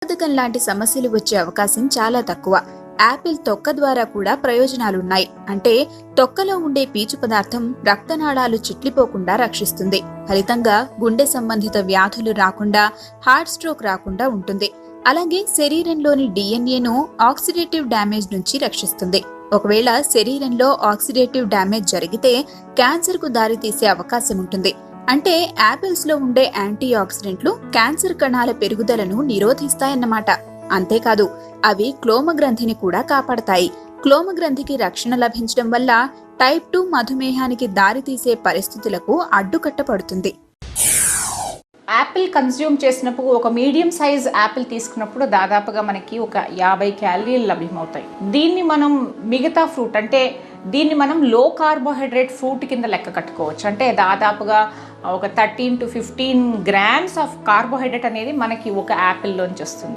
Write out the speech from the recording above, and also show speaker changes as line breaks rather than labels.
బద్ధకం లాంటి సమస్యలు వచ్చే అవకాశం చాలా తక్కువ. యాపిల్ తొక్క ద్వారా కూడా ప్రయోజనాలున్నాయి. అంటే తొక్కలో ఉండే పీచు పదార్థం రక్తనాళాలు చిట్లిపోకుండా రక్షిస్తుంది. ఫలితంగా గుండె సంబంధిత వ్యాధులు రాకుండా, హార్ట్ స్ట్రోక్ రాకుండా ఉంటుంది. అలాగే శరీరంలోని డిఎన్ఏను ఆక్సిడేటివ్ డ్యామేజ్ నుంచి రక్షిస్తుంది. ఒకవేళ శరీరంలో ఆక్సిడేటివ్ డ్యామేజ్ జరిగితే క్యాన్సర్ కు దారితీసే అవకాశం ఉంటుంది. అంటే యాపిల్స్ లో ఉండే యాంటీ ఆక్సిడెంట్లు క్యాన్సర్ కణాల పెరుగుదలను నిరోధిస్తాయన్నమాట. అంతేకాదు అవి క్లోమ గ్రంథిని కూడా కాపాడతాయి. క్లోమ గ్రంథికి రక్షణ లభించడం వల్ల టైప్ 2 మధుమేహానికి దారితీసే పరిస్థితులకు అడ్డుకట్టపడుతుంది.
యాపిల్ కన్జ్యూమ్ చేసినప్పుడు ఒక మీడియం సైజ్ యాపిల్ తీసుకున్నప్పుడు దాదాపుగా మనకి ఒక 50 క్యాలరీలు లభ్యమవుతాయి. దీన్ని మనం మిగతా ఫ్రూట్ అంటే దీన్ని మనం లో కార్బోహైడ్రేట్ ఫ్రూట్ కింద లెక్క కట్టుకోవచ్చు. అంటే దాదాపుగా ఒక 13 to 15 grams ఆఫ్ కార్బోహైడ్రేట్ అనేది మనకి ఒక యాపిల్లోంచి వస్తుంది.